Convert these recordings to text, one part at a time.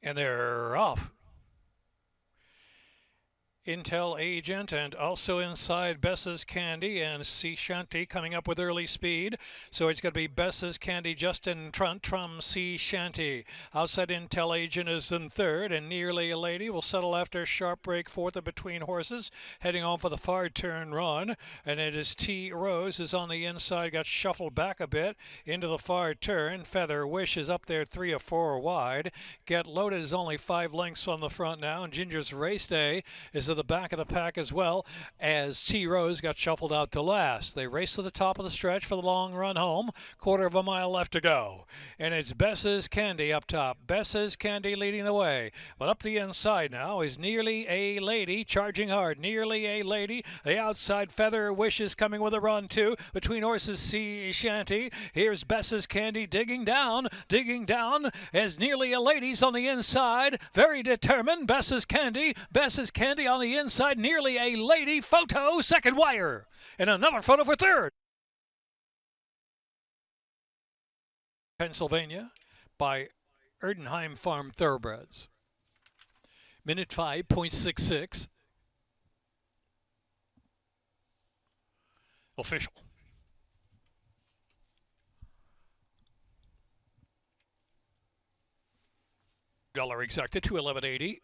And they're off. Intel Agent and also inside Bess's Candy and Sea Shanty coming up with early speed. So it's going to be Bess's Candy just in front from Sea Shanty. Outside Intel Agent is in third, and Nearly a Lady will settle after sharp break fourth of Between Horses, heading on for the far turn run. And it is T Rose is on the inside, got shuffled back a bit into the far turn. Feather Wish is up there 3 or 4 wide. Get Loaded is only 5 lengths on the front now, and Ginger's Race Day is at the back of the pack as well, as T Rose got shuffled out to last. They race to the top of the stretch for the long run home. Quarter of a mile left to go. And it's Bess's Candy up top. Bess's Candy leading the way. But up the inside now is Nearly a Lady charging hard. Nearly a Lady. The outside Feather Wish is coming with a run too. Between Horses Sea Shanty. Here's Bess's Candy digging down as Nearly a Lady's on the inside. Very determined. Bess's Candy on the inside. Nearly a Lady. Photo, second wire. And another photo for third. Pennsylvania by Erdenheim Farm Thoroughbreds. Minute 5.66. Official. Dollar exacta $211.80.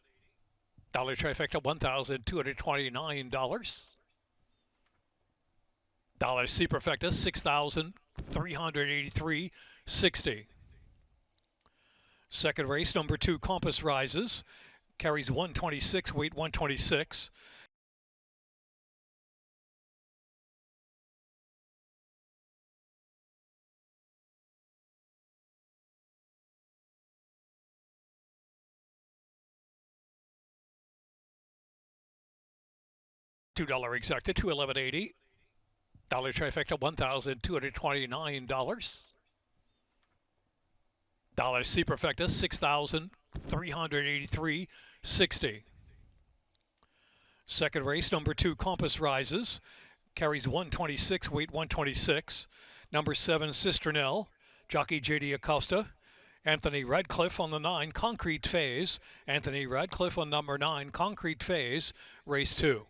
Dollar trifecta $1,229. Dollar C perfecta $6,383.60. Second race, number 2, Compass Rises. Carries 126, weight 126. $2 exacta $211.80. Dollar trifecta $1,229. Dollar C perfecta $6,383.60. Second race, number 2, Compass Rises. Carries 126, weight 126. Number 7, Cisternelle. Jockey J.D. Acosta. Anthony Radcliffe on the 9, Concrete Phase. Anthony Radcliffe on number 9, Concrete Phase. Race 2.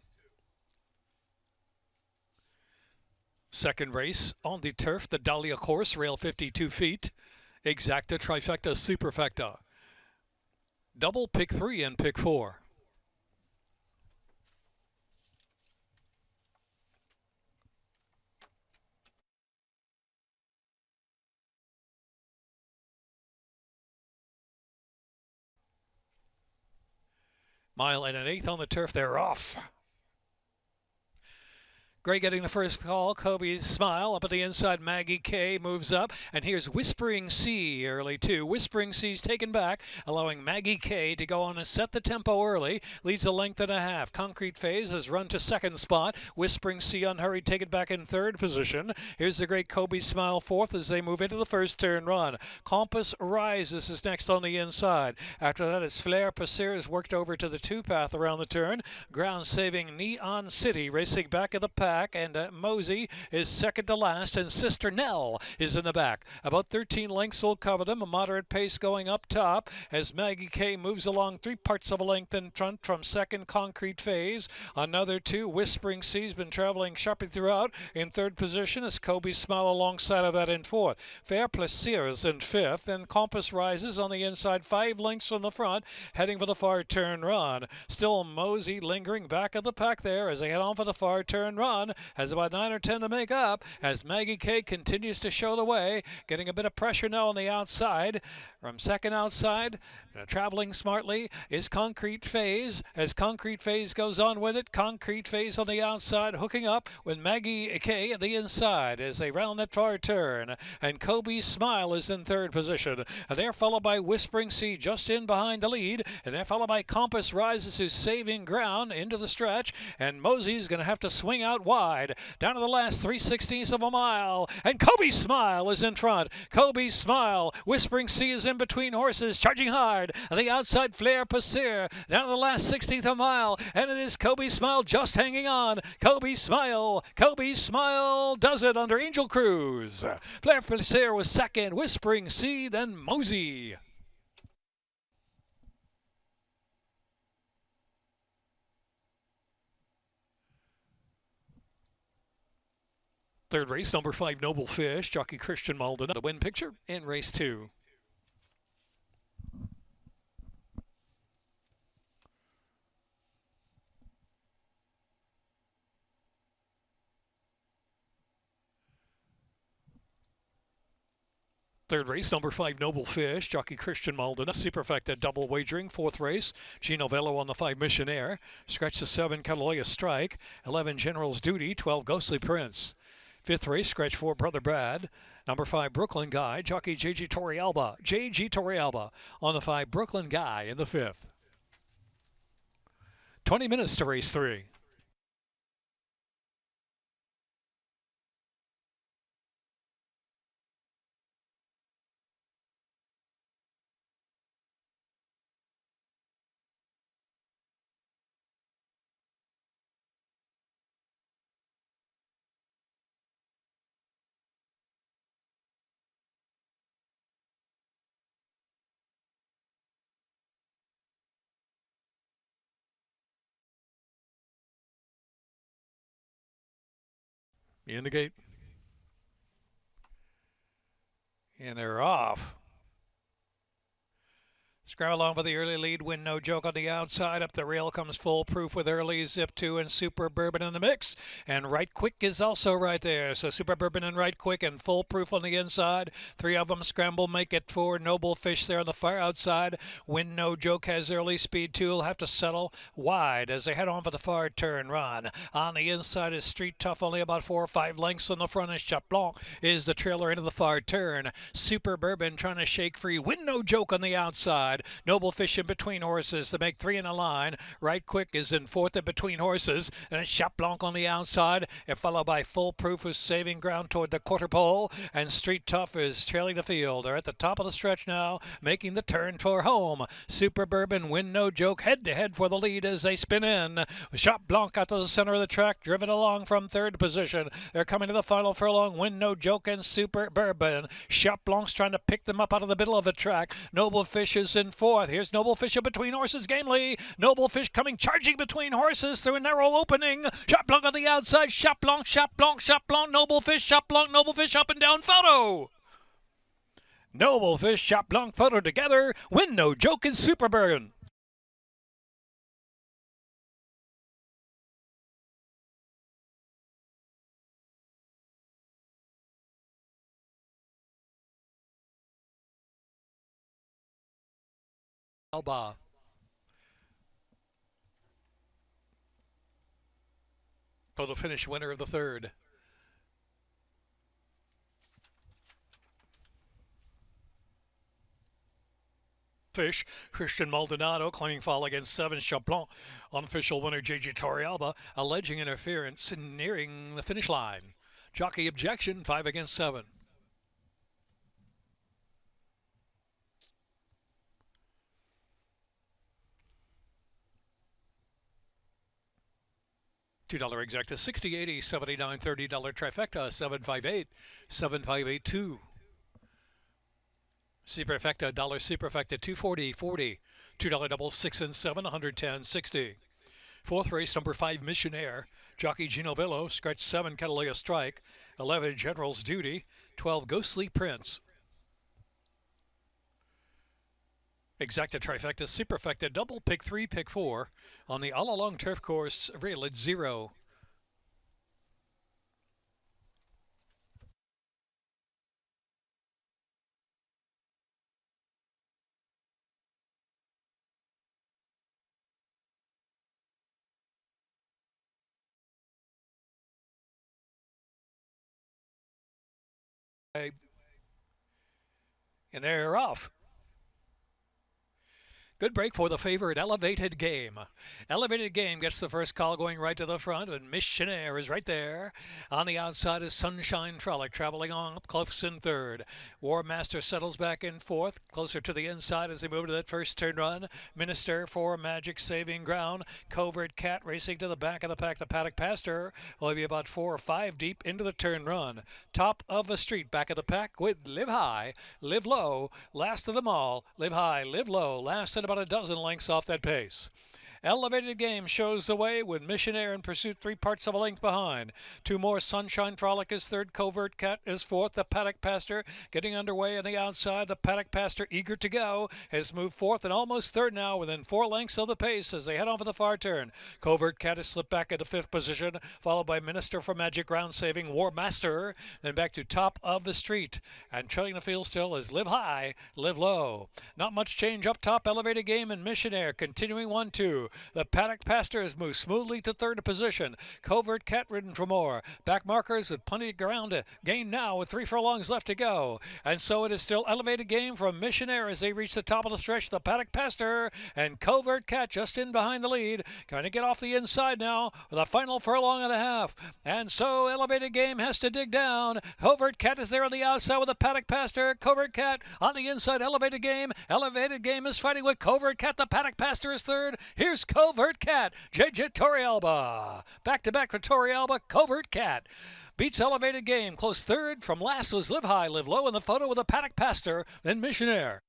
Second race on the turf, the Dahlia course, rail 52 feet. Exacta, trifecta, superfecta. Double, pick 3 and pick 4. Mile and an eighth on the turf, they're off. Gray getting the first call. Kobe's Smile up at the inside. Maggie K moves up. And here's Whispering Sea early too. Whispering Sea's taken back, allowing Maggie K to go on and set the tempo early. Leads a length and a half. Concrete Phase has run to second spot. Whispering Sea unhurried, taken back in third position. Here's the great Kobe's Smile fourth as they move into the first turn run. Compass Rises is next on the inside. After that is Flair Passer has worked over to the 2-path around the turn. Ground saving Neon City racing back in the pack. And Mosey is second to last, and Cisternelle is in the back. About 13 lengths will cover them. A moderate pace going up top as Maggie K moves along 3 parts of a length in front from second, Concrete Phase. Another 2, Whispering Sea's been traveling sharply throughout. In third position is Kobe's Smile alongside of that in fourth. Fair Plaisir is in fifth, and Compass Rises on the inside 5 lengths from the front, heading for the far turn run. Still Mosey lingering back of the pack there as they head on for the far turn run. Has about 9 or 10 to make up as Maggie K continues to show the way, getting a bit of pressure now on the outside. From second outside, traveling smartly is Concrete Phase. As Concrete Phase goes on with it, Concrete Phase on the outside, hooking up with Maggie K at the inside as they round that far turn. And Kobe's Smile is in third position. And they're followed by Whispering Sea just in behind the lead. And they're followed by Compass Rises, who's saving ground into the stretch. And Mosey's going to have to swing out wide down to the last 3/16 of a mile. And Kobe's Smile is in front. Kobe's Smile. Whispering Sea is in between horses, charging hard. The outside Flair Passer down to the last 16th of a mile. And it is Kobe's Smile just hanging on. Kobe's Smile. Kobe's Smile does it under Angel Cruz. Flair Passer was second. Whispering Sea, then Mosey. Third race, number 5, Noble Fish. Jockey Christian Maldonado. The win picture in race 2. Third race, number 5, Noble Fish. Jockey Christian Maldonado. Superfecta double wagering. Fourth race, Gino Velo on the 5, Missionaire. Scratch the 7, Cataloya Strike. 11, General's Duty. 12, Ghostly Prince. Fifth race, scratch 4, Brother Brad. Number 5, Brooklyn Guy. Jockey J.G. Torrealba. J.G. Torrealba on the 5, Brooklyn Guy in the 5th. 20 minutes to race 3. In the gate. And they're off. Scrabble along for the early lead. Win No Joke on the outside. Up the rail comes Foolproof with Early, Zip 2, and Super Bourbon in the mix. And Right Quick is also right there. So Super Bourbon and Right Quick and Foolproof on the inside. 3 of them scramble, make it 4. Noble Fish there on the far outside. Win No Joke has early speed 2. Will have to settle wide as they head on for the far turn run. On the inside is Street Tough, only about 4 or 5 lengths on the front. And Chat Blanc is the trailer into the far turn. Super Bourbon trying to shake free. Win No Joke on the outside. Noble Fish in between horses to make 3 in a line. Right Quick is in 4th in between horses. And it's Chat Blanc on the outside. And followed by Foolproof, who's saving ground toward the quarter pole. And Street Tough is trailing the field. They're at the top of the stretch now, making the turn for home. Super Bourbon, Win No Joke, head-to-head for the lead as they spin in. Chat Blanc out to the center of the track, driven along from 3rd position. They're coming to the final furlong. Win No Joke and Super Bourbon. Chat Blanc's trying to pick them up out of the middle of the track. Noble Fish is in 4th. Here's Noble Fish in between horses, gamely. Noble Fish coming charging between horses through a narrow opening. Chat Blanc on the outside. Chat Blanc, Chat Blanc, Chat Blanc, Noble Fish, Chat Blanc, Noble Fish up and down photo. Noble Fish, Chat Blanc photo together. Win No Joke and Super Bourbon. Alba. Photo finish winner of the 3rd. Fish, Christian Maldonado claiming foul against 7, Chat Blanc. Unofficial winner J.G. Torrealba alleging interference and nearing the finish line. Jockey objection, 5 against 7. $2 exacta, 60, 80, 79, $30 trifecta, 758-7582. Superfecta, $1 Superfecta, 240, 40. $2 double, 6 and 7, 110, 60. Fourth race, number 5, Missionaire. Jockey Gino Velo, scratch 7, Cataloya Strike. 11, General's Duty. 12, Ghostly Prince. Exacta trifecta, superfecta, double, pick 3, pick 4. On the all along turf course, railage 0. And they're off. Good break for the favorite Elevated Game. Elevated Game gets the first call going right to the front, and Missionaire is right there. On the outside is Sunshine Frolic traveling on up close in 3rd. War Master settles back in 4th, closer to the inside as they move to that first turn run. Minister for Magic saving ground. Covert Cat racing to the back of the pack. The paddock past her will be about 4 or 5 deep into the turn run. Top of the street, back of the pack with Live High, Live Low, last of them all. Live High, Live Low, last at about a dozen lengths off that pace. Elevated Game shows the way with Missionaire in pursuit 3 parts of a length behind. 2 more. Sunshine Frolic is third. Covert Cat is fourth. The Paddock Pastor getting underway on the outside. The Paddock Pastor, eager to go, has moved fourth and almost third now, within 4 lengths of the pace as they head on for the far turn. Covert Cat has slipped back into 5th position, followed by Minister for Magic, Ground Saving, War Master, then back to top of the street. And trailing the field still is Live High, Live Low. Not much change up top. Elevated Game and Missionaire continuing 1-2. The Paddock Pastor has moved smoothly to 3rd position. Covert Cat ridden for more. Back markers with plenty of ground to gain now with 3 furlongs left to go. And so it is still Elevated Game from Missionaire as they reach the top of the stretch. The Paddock Pastor and Covert Cat just in behind the lead. Going to get off the inside now with a final furlong and a half. And so Elevated Game has to dig down. Covert Cat is there on the outside with the Paddock Pastor. Covert Cat on the inside. Elevated Game. Elevated Game is fighting with Covert Cat. The Paddock Pastor is third. Here's Covert Cat. JJ Torrealba. Back to back for Torrealba. Covert Cat beats Elevated Game. Close third. From last was Live High, Live Low in the photo with the Paddock Pastor. Then Missionaire.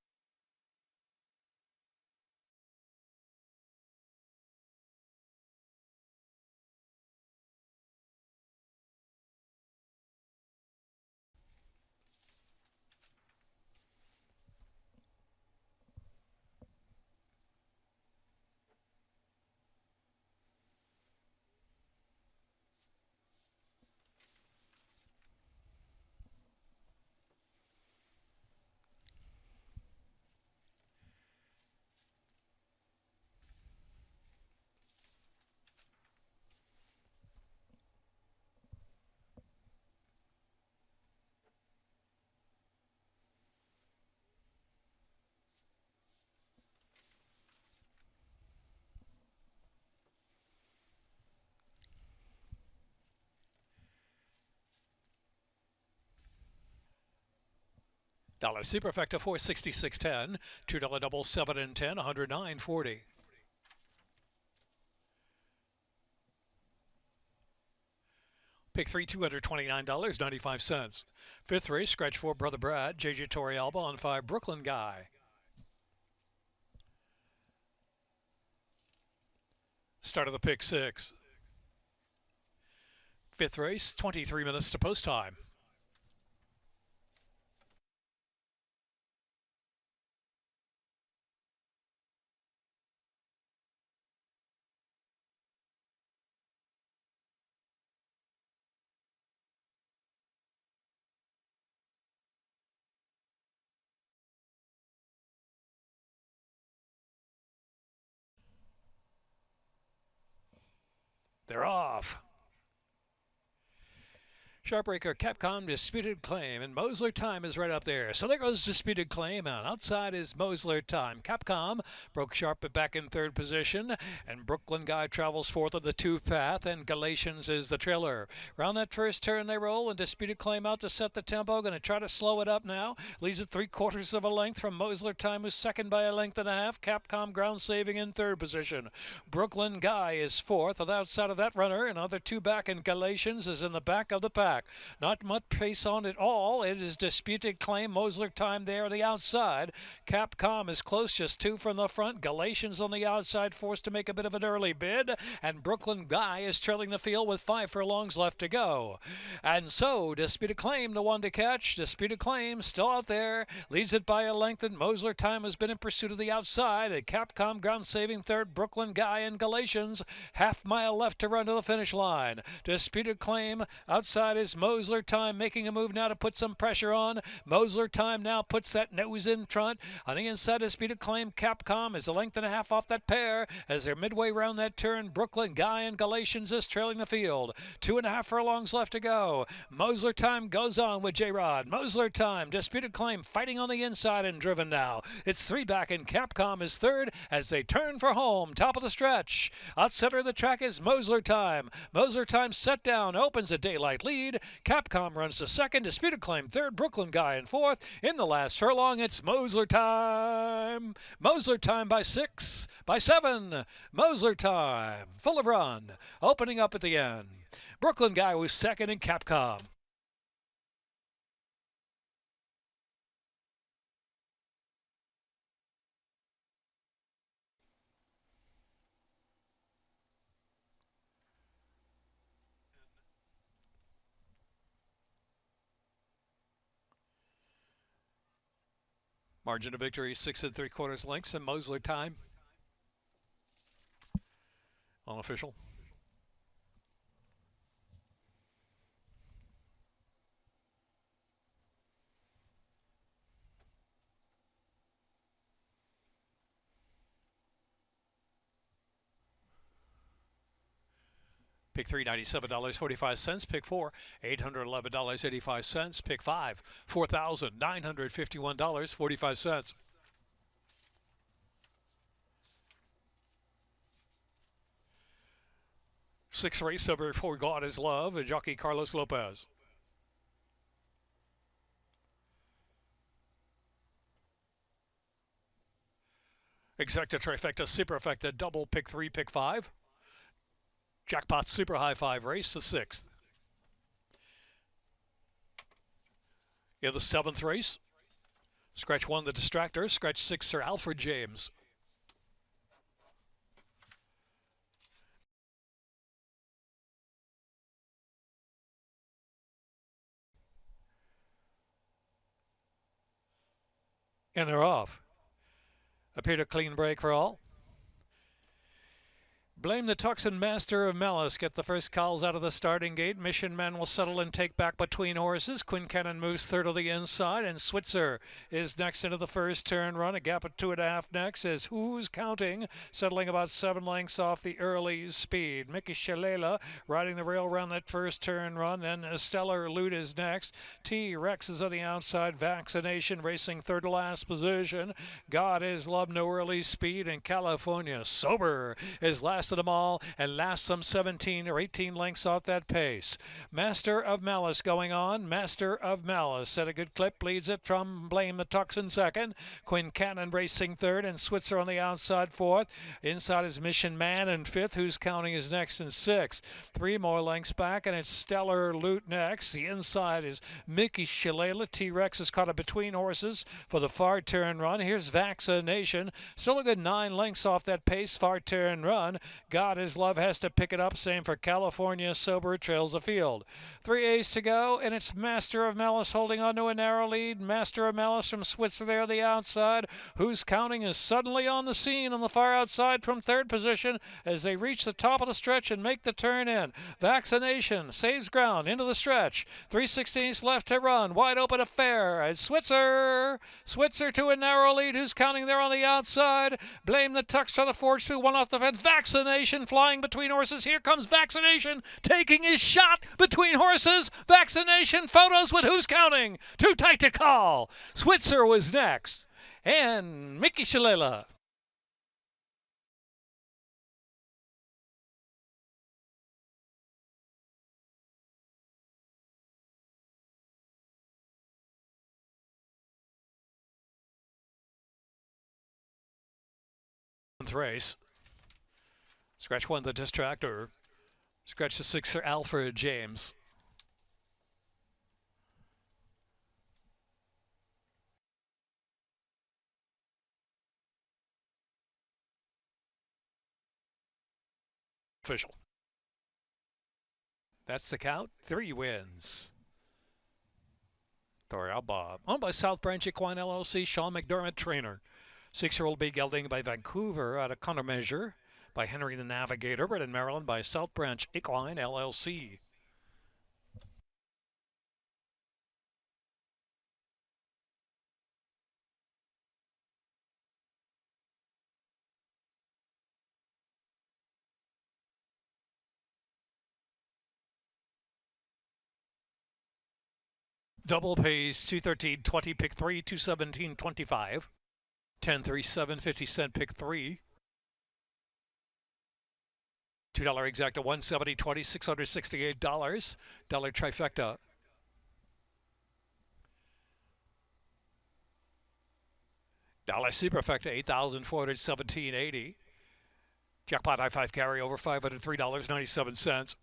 $1 Superfecta 466.10, $2 double 7 and 10, 109.40. Pick 3, $229.95. 5th race, scratch 4, Brother Brad, JJ Torrealba on 5, Brooklyn Guy. Start of the pick 6. 5th race, 23 minutes to post time. They're off. Sharpbreaker, Capcom, Disputed Claim, and Mosler Time is right up there. So there goes Disputed Claim, and outside is Mosler Time. Capcom broke Sharp back in 3rd position, and Brooklyn Guy travels 4th of the 2 path, and Galatians is the trailer. Round that first turn they roll, and Disputed Claim out to set the tempo. Going to try to slow it up now. Leads at 3/4 of a length from Mosler Time, who's second by a length and a half. Capcom Ground Saving in 3rd position. Brooklyn Guy is 4th, and outside of that runner, another 2 back, and Galatians is in the back of the pack. Not much pace on it all. It is Disputed Claim. Mosler Time there on the outside. Capcom is close, just 2 from the front. Galatians on the outside, forced to make a bit of an early bid. And Brooklyn Guy is trailing the field with 5 furlongs left to go. And so Disputed Claim, the one to catch. Disputed Claim still out there. Leads it by a length, and Mosler Time has been in pursuit of the outside. And Capcom Ground Saving 3rd. Brooklyn Guy and Galatians. Half-mile left to run to the finish line. Disputed Claim outside is Mosler Time making a move now to put some pressure on. Mosler Time now puts that nose in front. On the inside, Disputed Claim. Capcom is a length and a half off that pair as they're midway around that turn. Brooklyn Guy and Galatians is trailing the field. 2.5 furlongs left to go. Mosler Time goes on with J-Rod. Mosler Time, Disputed Claim fighting on the inside and driven now. It's 3 back, and Capcom is 3rd as they turn for home. Top of the stretch. Out center of the track is Mosler Time. Mosler Time set down, opens a daylight lead. Capcom runs to 2nd, Disputed Claim 3rd, Brooklyn Guy in 4th. In the last furlong, it's Mosler Time. Mosler Time by 6, by 7. Mosler Time, full of run, opening up at the end. Brooklyn Guy was 2nd in Capcom. Margin of victory 6 3/4 lengths, and Mosley time. Unofficial. Pick 3, $97.45. Pick 4, $811.85. Pick 5, $4,951.45. Sixth race over For God Is Love, and jockey Carlos Lopez. Exacta, trifecta, superfecta, double, pick 3, pick 5. Jackpot Super High 5 race, the 6th. In the 7th race, scratch 1, the Distractor. Scratch 6, Sir Alfred James. And they're off. Appeared a clean break for all. Blame the Tuxen Master of Malice. Get the first calls out of the starting gate. Mission Man will settle and take back between horses. Quincannon moves third on the inside, and Switzer is next into the first turn run. A gap of 2.5 next is Who's Counting, settling about 7 lengths off the early speed. Mickey Shalela riding the rail around that first turn run. Then Stellar Loot is next. T-Rex is on the outside. Vaccination racing third to last position. God Is Love, no early speed, and California Sober is last of them all and last some 17 or 18 lengths off that pace. Master of Malice going on. Master of Malice at a good clip leads it from Blame the Tuxen second. Quincannon racing third, and Switzer on the outside fourth. Inside is Mission Man in fifth. Who's Counting is next in sixth. 3 more lengths back, and it's Stellar Loot next. The inside is Mickey Shalela. T-Rex is caught up between horses for the far turn run. Here's Vaccination. Still a good 9 lengths off that pace far turn run. God Is Love has to pick it up. Same for California Sober, trails the field. 3 A's to go, and it's Master of Malice holding on to a narrow lead. Master of Malice from Switzer there on the outside. Who's Counting is suddenly on the scene on the far outside from third position as they reach the top of the stretch and make the turn in. Vaccination saves ground into the stretch. 3/16 left to run. Wide open affair. It's Switzer to a narrow lead. Who's Counting there on the outside? Blame the Tux trying to forge through, one off the fence. Vaccination flying between horses. Here comes Vaccination taking his shot between horses. Vaccination photos with Who's Counting. Too tight to call. Switzer was next. And Mickey Shalela. Race. Scratch 1, the Distractor. Scratch the 6, Sir Alfred James. Official. That's the count. 3 wins. Laurel Bob. Owned by South Branch Equine LLC, Sean McDermott, trainer. 6-year-old B gelding by Vancouver out of Countermeasure. By Henry the Navigator, bred in Maryland by South Branch Equine LLC. Double pays 213.20, pick 3, 217.25. 10.37 50 pick 3. $2 exacta, $170.20, $668. Dollar trifecta. Dollar superfecta, $8,417.80. Jackpot I-5 carry over $503.97.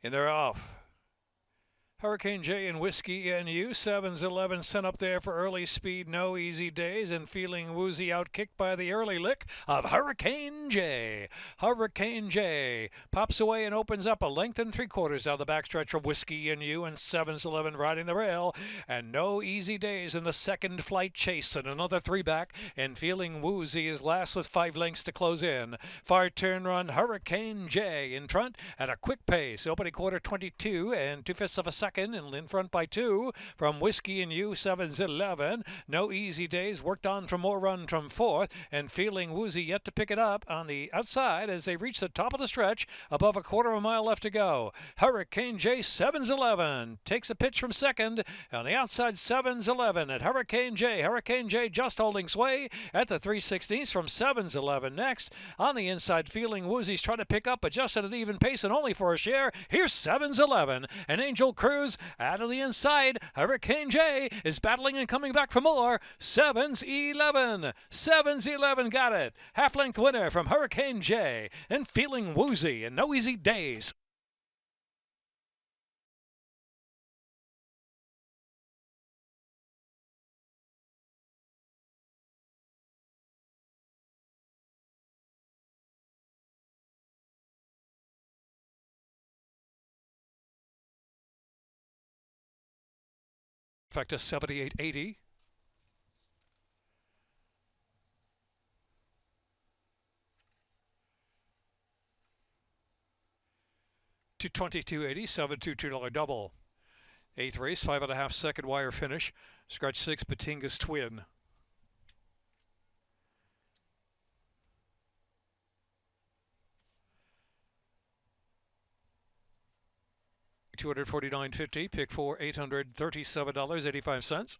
And they're off. Hurricane J and Whiskey and U. 7's 11 sent up there for early speed, no easy days, and feeling woozy, outkicked by the early lick of Hurricane J. Hurricane J pops away and opens up a length and 3/4 out of the backstretch from Whiskey and U, and 7's 11 riding the rail, and no easy days in the second flight chase, and another 3 back, and feeling woozy is last with 5 lengths to close in. Far turn run Hurricane J in front at a quick pace, opening quarter 22 and 2/5 of a second, and in front by 2 from Whiskey and U. 7's 11. No easy days, worked on for more run from 4th, and feeling woozy yet to pick it up on the outside as they reach the top of the stretch, above a quarter of a mile left to go. Hurricane J. 7's 11 takes a pitch from second on the outside. 7's 11 at Hurricane J. Hurricane J just holding sway at the 3/16 from 7's 11 next. On the inside, feeling woozy's trying to pick up, but just at an even pace and only for a share. Here's 7's 11 and Angel Cruz out of the inside. Hurricane J is battling and coming back for more. 7's 11. 7's 11 got it. Half-length winner from Hurricane J, and feeling woozy and no easy days. In fact, a 78.80. To 22.80, $722 double. 8th race, 5.5 second wire finish. Scratch 6, Batinga's Twin. $249.50, pick 4, $837.85.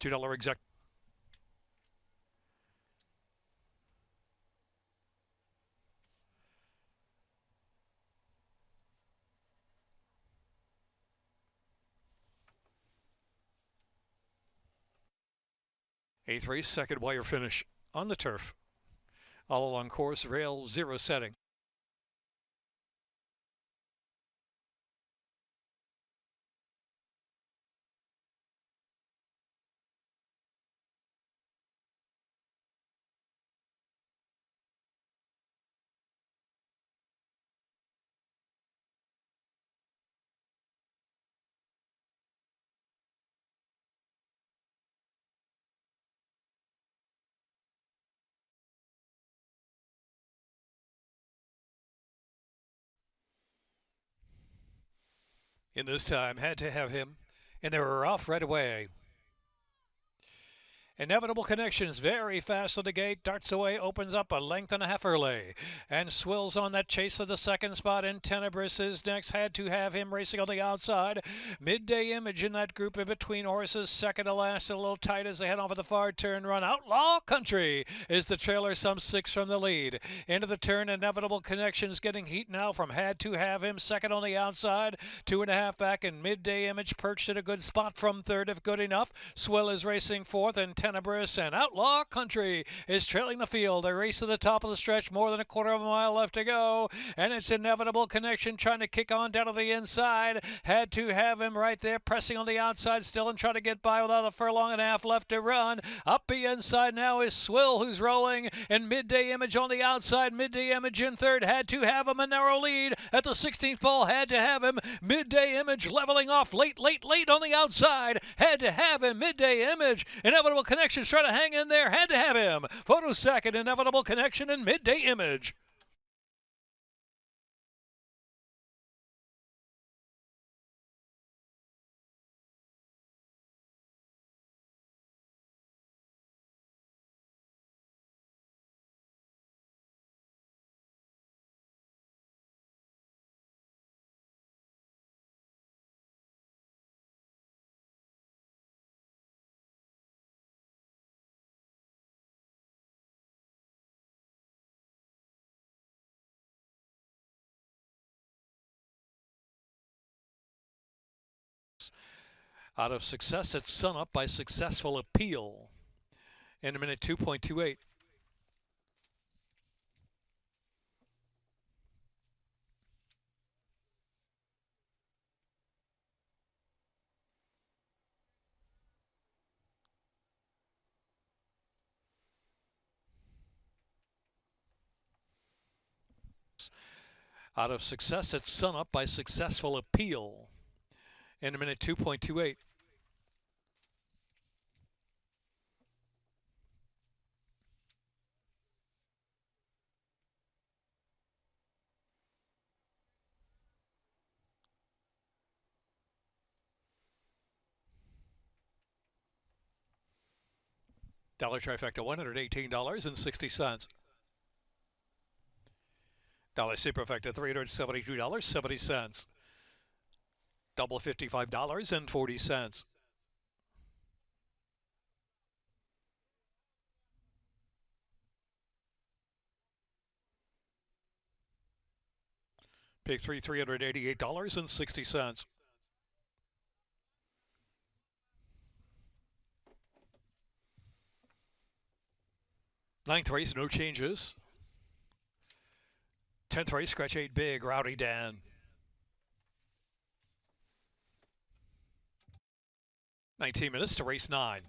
$2 exact. Eighth race, second wire finish on the turf. All along course, rail 0 setting. In this time, had to have him, and they were off right away. Inevitable Connections very fast to the gate, darts away, opens up a length and a half early, and swills on that chase of the second spot. In Tenebris is next, had to have him racing on the outside. Midday Image in that group in between horses, second to last, a little tight as they head off at the far turn run. Outlaw Country is the trailer, some 6 from the lead. Into the turn, Inevitable Connections getting heat now from Had to Have Him, second on the outside, 2.5 back, and Midday Image perched at a good spot from third if good enough. Swill is racing fourth, and Tenebris and Outlaw Country is trailing the field. A race to the top of the stretch, more than a quarter of a mile left to go, and it's Inevitable Connection trying to kick on down to the inside. Had to Have Him right there, pressing on the outside still and trying to get by without a furlong and a half left to run. Up the inside now is Swill, who's rolling, and Midday Image on the outside. Midday Image in third. Had to Have Him, a narrow lead at the 16th pole. Had to Have Him. Midday Image leveling off late on the outside. Had to Have Him. Midday Image. Inevitable Connection trying to hang in there. Had to Have Him. Photo second. Inevitable Connection and Midday Image. Out of Success at Sunup by Successful Appeal in a minute 2.28. Out of success, it's Sun Up by successful appeal in a minute 2.28. Dollar trifecta, $118.60. Dollar superfecta, $372.70. Double $55.40. Pick three, $388.60. Ninth race, no changes. 10th race, scratch 8 big, Rowdy Dan. $19 minutes to race 9.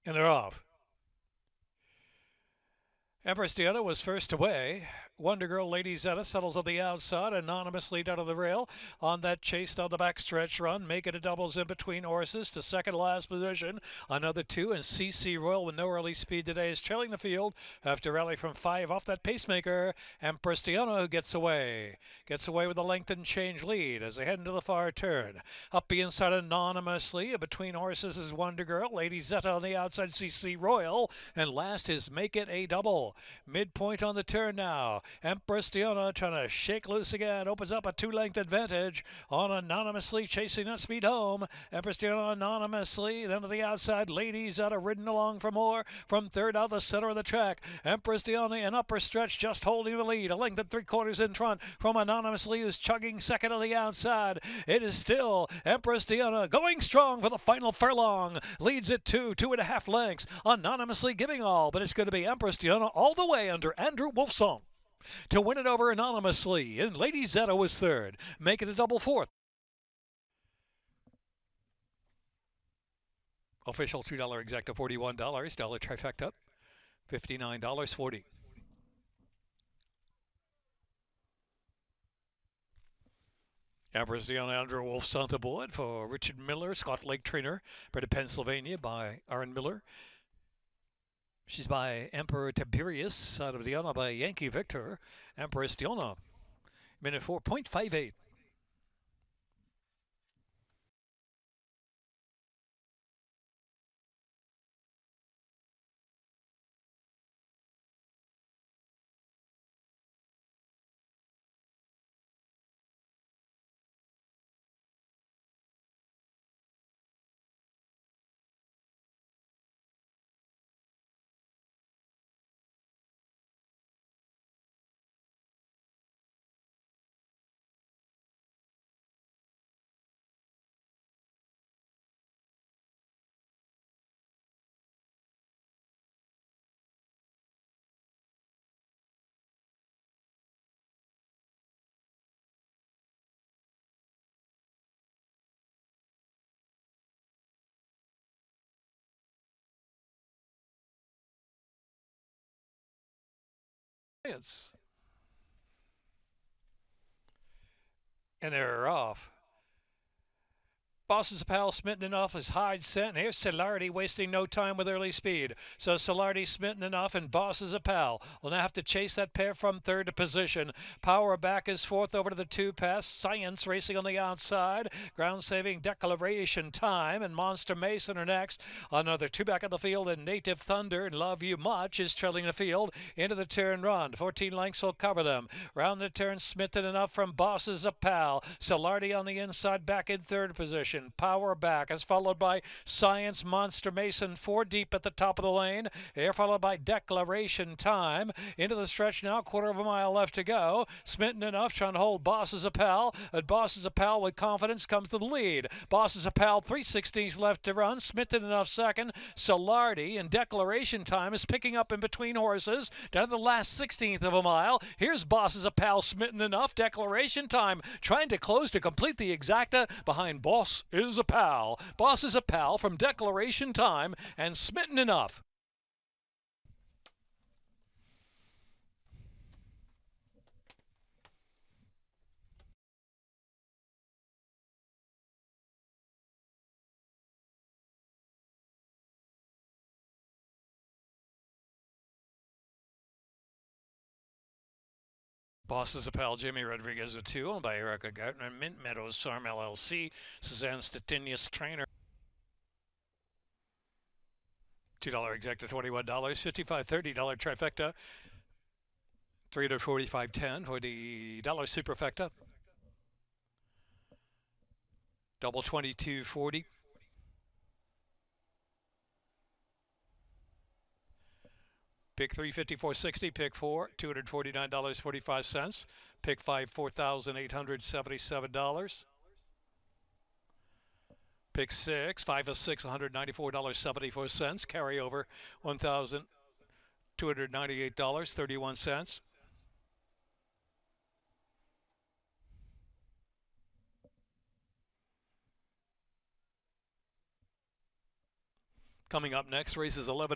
And they're off. Empress Diana was first away. Wonder Girl Lady Zeta settles on the outside, anonymously down to the rail on that chase down the backstretch run, making a doubles in between horses to second last position. Another 2, and CC Royal with no early speed today is trailing the field after rally from 5 off that pacemaker. Empress Diana who gets away with a length and change lead as they head into the far turn. Up the inside anonymously between horses is Wonder Girl, Lady Zeta on the outside, CC Royal, and last is Make It a Double. Midpoint on the turn now. Empress Diana trying to shake loose again. Opens up a 2-length advantage on anonymously chasing that speed home. Empress Diana anonymously. Then to the outside. Ladies out of ridden along for more. From third out the center of the track. Empress Diana in upper stretch just holding the lead. A length and 3/4 in front from anonymously who's chugging second on the outside. It is still Empress Diana going strong for the final furlong. Leads it 2.5 lengths. Anonymously giving all, but it's going to be Empress Diana all the way under Andrew Wolfson to win it over anonymously. And Lady Zeta was third, making a double fourth. Official $2 exacta, $41. Dollar trifecta, $59.40. Empress Diana, Andrew Wolfson aboard for Richard Miller, Scott Lake trainer, bred in Pennsylvania by Aaron Miller. She's by Emperor Tiberius, out of Diana by Yankee Victor. Empress Diana, minute 4.58. And they're off. Bosses Pal smitten enough is Hyde sent. Here's Solarity wasting no time with early speed. So Solarity smitten enough and Bosses Pal will now have to chase that pair from third position. Power back is fourth over to the 2 pass. Science racing on the outside. Ground saving Declaration Time and Monster Mason are next. Another 2 back in the field and Native Thunder and Love You Much is trailing the field into the turn run. 14 lengths will cover them. Round the turn smitten enough from Bosses Pal. Solarity on the inside back in third position. Station. Power back is followed by Science Monster Mason, 4 deep at the top of the lane. Here followed by Declaration Time. Into the stretch now, quarter of a mile left to go. Smitten Enough trying to hold Boss's a Pal. At Boss's a Pal with confidence comes to the lead. Boss's a Pal, 3/16 left to run. Smitten Enough second. Solardi and Declaration Time is picking up in between horses. Down to the last 16th of a mile. Here's Boss's a Pal, Smitten Enough. Declaration Time trying to close to complete the exacta behind Boss is a Pal. Boss is a Pal from Declaration Time and Smitten Enough. Boss is a Pal, Jamie Rodriguez with 2, owned by Erica Gartner, Mint Meadows Farm LLC, Suzanne Statinius Trainer. $2 exacta, $21, $55, $30 trifecta, $345.10 for the dollar superfecta, double $22.40. Pick 3, $54.60. Pick 4, $249.45. Pick 5, $4,877. Pick 6, 5 of 6, $194.74. Carry over $1,298.31. Coming up next, races 11.